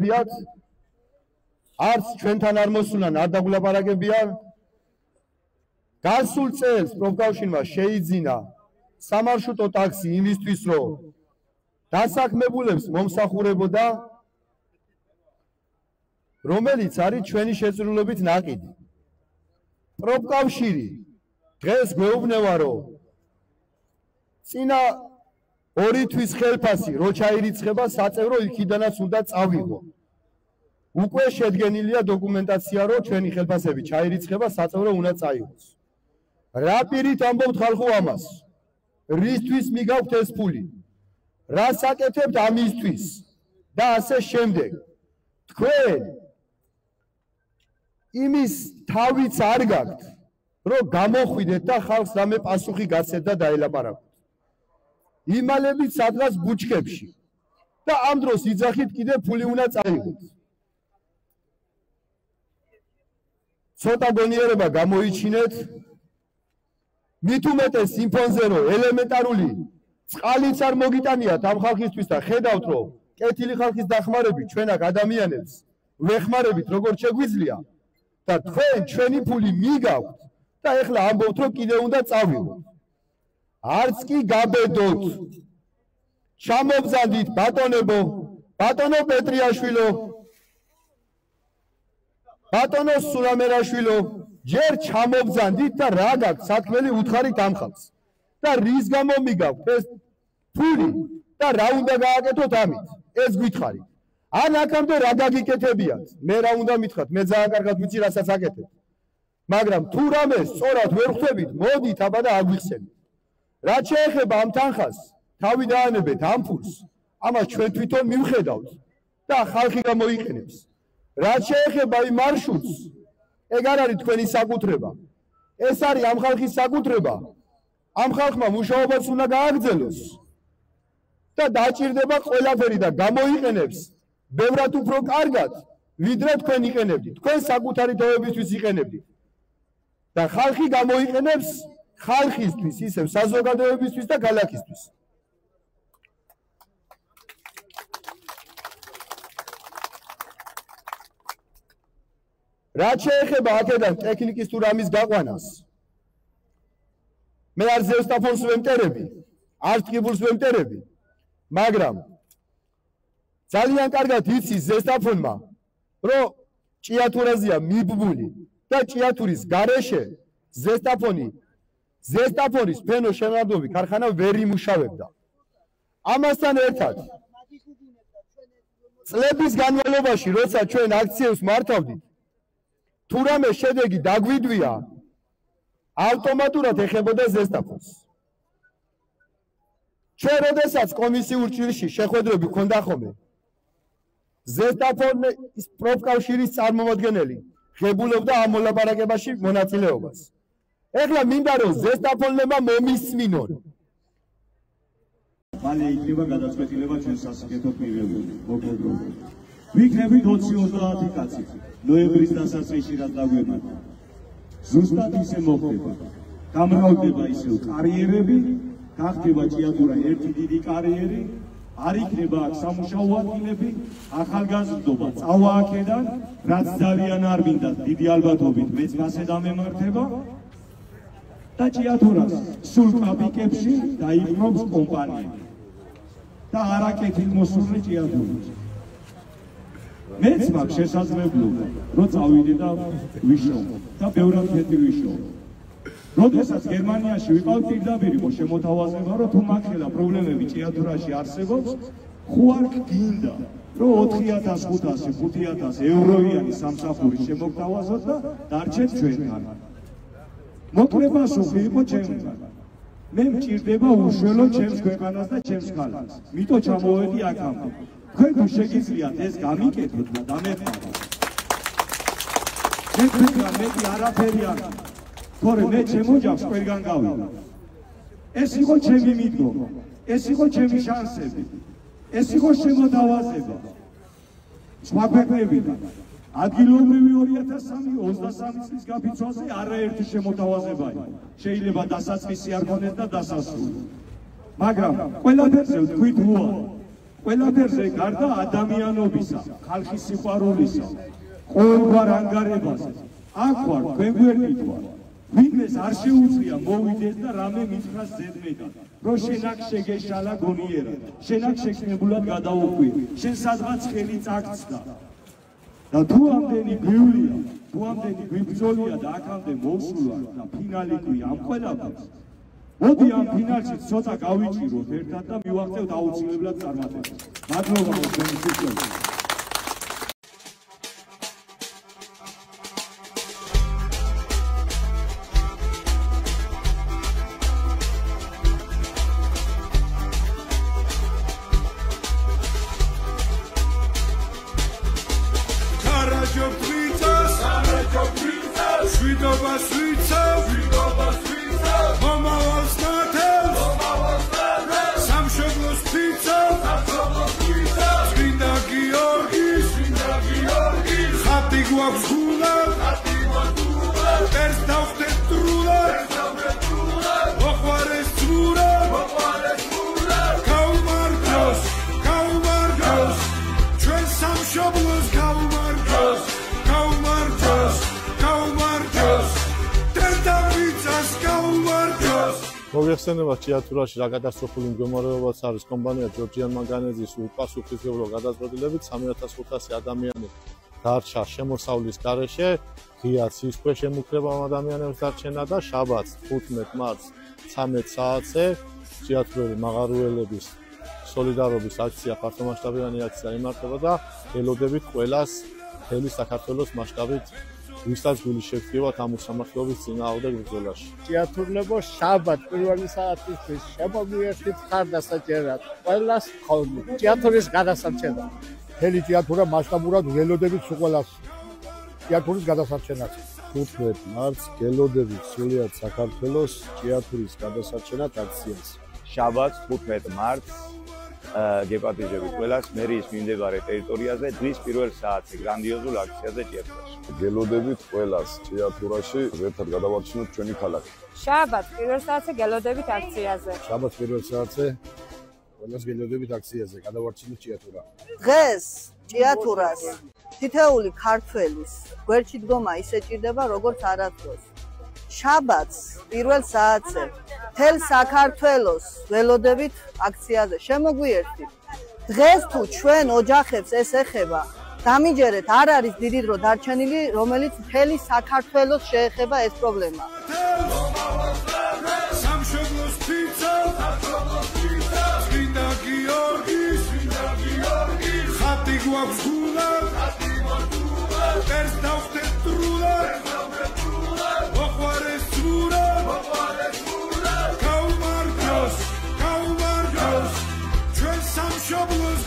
გიათ არც ჩვენთან არ მოსულან არ დაგულაპარაკებიან გასულ წელს პროფკავშირმა შეიძინა სამარშრუტო ტაქსი იმისთვის რომ დასაქმებულებს მომსახურებოდა რომელიც არის ჩვენი შეწირულობით ნაკიდი პროფკავშირი დღეს გვეუბნება რომ წინა 2 თვის ხელფასი რო ჩაირიცხება საწევრო იქიდანაც უნდა წავიღო უკვე შედგენილია დოკუმენტაცია რომ ჩვენი ხელფასები ჩაირიცხება საწევრო უნდა წაიღოს რა პირით ამბობთ ხალხო ამას რისთვის მიგაქვთ ეს ფული რას აკეთებთ ამისთვის და ასე შემდეგ თქვენ იმის თავიც არ გაქვთ რომ გამოხვიდეთ და ხალხს რამე პასუხი გაცეთ და დაელაპარაკოთ იმალებით სადღაც ბუჩქებში და ამ დროს იძახით კიდე ფული უნდა წაიღოთ ცოტა გონიერება გამოიჩინეთ მით უმეტეს იმ ფონზე რომ ელემენტარული წყალიც არ მოგიტანიათ ამ ხალხისთვის და ხედავთ რომ კეთილი ხალხის დახმარებით ჩვენ აქ ადამიანებს ვეხმარებით როგორც შეგვიძლია და თქვენ ჩვენი ფული მიგაქვთ და ეხლა ამბობთ რომ კიდე უნდა წავიღოთ არც კი გაბედოთ ჩამობზანდით ბატონებო ბატონო პეტრიაშვილო ბატონო სულამერაშვილო ჯერ ჩამობზანდით და რა გაქვთ საქმელი უთხარით ამ ხალხს და რის გამო მიგაქვთ ეს ფული და რა უნდა გააკეთოთ ამით ეს გითხარით ან აქამდე რა გაგიკეთებიათ მე რა უნდა მითხრათ მე ძალიან კარგად ვიცი რასაც აკეთებთ მაგრამ თუ რამე სწორად ვერ ხვდებით მოდით აბა და აგვიხსენით რაც შეეხება ამ თანხას თავი დაანებეთ ამ ფულს ამას ჩვენ თვითონ მივხედავთ და ხალხი გამოიყენებს რაც შეეხება იმ მარშრუტს ეგ არ არის თქვენი საკუთრება ეს არის ამ ხალხის საკუთრება ამ ხალხმა მუშაობაც უნდა გააგრძელოს და დაჭირდება ყველაფერი და გამოიყენებს ბევრად უფრო კარგად ვიდრე თქვენ იყენებდით თქვენ საკუთარი თაობისთვის იყენებდით და ხალხი გამოიყენებს ხალხისთვის ისევ საზოგადოებისთვის და ქალაქისთვის რაც შეეხება აქედან ტექნიკის თუ რამის გაყვანას მე არ ზესტაფონს ვემტერები არ ტკიბულს ვემტერები მაგრამ ძალიან კარგად იცის ზესტაფონმა რომ ჭიათურაზეა მიბმული და ჭიათურის გარეშე ზესტაფონის ფენო შემოადობი ქარხანა ვერ იმუშავებდა ამასთან ერთად წლების განმავლობაში როცა ჩვენ აქციებს მართავდით თუ რამე შედეგი დაგვიდვია ავტომატურად ეხებოდა ზესტაფონს ჩვენ როდესაც კომისიურ ჭრილში შეხვედრები ქონდა ხოლმე ზესტაფონის პროფკავშირის წარმომადგენელი ღებულობდა ამ მოლაპარაკებაში მონაწილეობას ეხლა მინდა რომ ზესტაფონებმა მომისმინონ მალე იქნება გადაწყვეტილება ჩვენ სასიკეთოდ მიღებული მოგებრული ვიქნებით 20-30 კაცი ნოემბრის დასაწყისში რაც დაგვემართა ზუსტად ისე მოხდება გამრავლდება ისევ კარიერები გახდება ჭიათურა ერთი დიდი კარიერი არ იქნება აქ სამუშაო ადგილები ახალგაზრდობა წავა აქედან რაც ძალიან არ მინდა დიდი ალბათობით მეც მასე დამემართება და ჭიათურას სულ კაპიკებში დაიპყრობს კომპანიები და არაკეთილ მოსული ჭიათურას მეც მაქვს შესაძლებლობა რომ წავიდე და ვიშოვო და ბევრად მეტი ვიშოვო როდესაც გერმანიაში ვიყავ პირდაპირ იყო შემოთავაზება რომ თუ მაგხელა პრობლემები ჭიათურაში არსებობს ხო არ გინდა რომ 4500-5000 ევროიანი სამსახური შემოგთავაზოთ და დარჩეთ ჩვენთან მოკლე პასუხი იყო ჩემთან მე მჭირდება უშველო ჩემს ქვეყანას და ჩემს ხალხს მითო ჩამოვედი აქამდე თქვენ თუ შეგიძლიათ ეს გამიკეთოთ და დამეხმაროთ მე თქვენ მეტი არაფერი არ თორე მე ჩემ ოჯახს ყველგან გავიდა ეს იყო ჩემი მიდგომა ეს იყო ჩემი შანსები ეს იყო შემოთავაზება სხვა ქვეყნებიდან ადგილობრივი 2023 წლის გაფიცვაზე არაერთი შემოთავაზება იყო შეიძლება დასაწყისი არ ქონდეს და დასასრული მაგრამ ყველაფერზე ვთქვით უარი ყველაფერზე გარდა ადამიანობისა, ხალხის სიყვარულისა, ყოველგვარ ანგარებაზე, აქ ვარ, თქვენ გვერდით ვარ. ვინმეს არ შეუძლია მოვიდეს და რამე მითხრას ზედმეტად, რომ შენ აქ შეგეშალა გონიერად, შენ აქ შექმნებულად გადაუხვი, შენ სადღაც ხელი წაგწდა. და თუ ამდენი გვივლია, თუ ამდენი გვიბრძოლია და აქამდე მოვსულა და ფინალი გვი ამ ყველაფერს. მოდი ამ ფინალში ცოტა გავიჭიროთ ერთად და მივახცევთ აუცილებლად წარმატებას. მადლობა თქვენი სიყვარული. მოგეხსენებათ ჭიათურაში რა კატასტროფული მდგომარეობაც არის კომპანია ჯორჯიან მანგანეზის უპასუხისმგებლო გადაწყვეტილებით 3500 ადამიანი დარჩა შემოსავლის გარეშე, ღია ცის ქვეშ ემუქრება ამ ადამიანებს დარჩენა და შაბათს 15 მარტს 13 საათზე ჭიათურელი მაღარუელების სოლიდარობის აქცია, ფართომასშტაბიანი აქცია იმართება და ელოდებით ყველას მთელი საქართველოს მასშტაბით ვისაც გული შეგვიქვათ ამ უსამართლობის წინააღმდეგ ბრძოლაში. ჭიათურლებო შაბათ პირველი საათისთვის შემოგვიერთით ხარდასაჭერად ყველას ხოლმე ჭიათურის გადასარჩენად. მთელი ჭიათურა მასშტაბურად ველოდებით ყველას ჭიათურის გადასარჩენად. 15 მარტს გელოდებით სულიად საქართველოს ჭიათურის გადასარჩენად აქციას. შაბათს 15 მარტს გეპატიჟებით ყველას მერიის მიმდებარე ტერიტორიაზე დღის პირველ საათზე გრანდიოზულ აქციაზე ჭიათურაში. გელოდებით ყველას ჭიათურაში ერთად გადავარჩინოთ ჩვენი ქალაქი. შაბათს პირველ საათზე გელოდებით აქციაზე. შაბათს პირველ საათზე ყველას გელოდებით აქციაზე გადავარჩინოთ ჭიათურა. დღეს ჭიათურას თითეული ქართველის გვერდში დგომა ისე ჭირდება როგორც არასდროს. შაბათს პირველ საათზე მთელ საქართველოს ველოდებით აქციაზე შემოგვიერთით. დღეს თუ ჩვენ ოჯახებს ეს ეხება, დამიჯერეთ, არ არის დიდი დრო დარჩენილი, რომელიც მთელი საქართველოს შეეხება ეს პრობლემა. სამშობლოს ფიცა, წმინდა გიორგის, ხატი გვაქვს გულად, ერს დავხდეთ დრულად, მოყვარეს ძმურად, გაუმარჯოს, ჩვენ სამშობლოს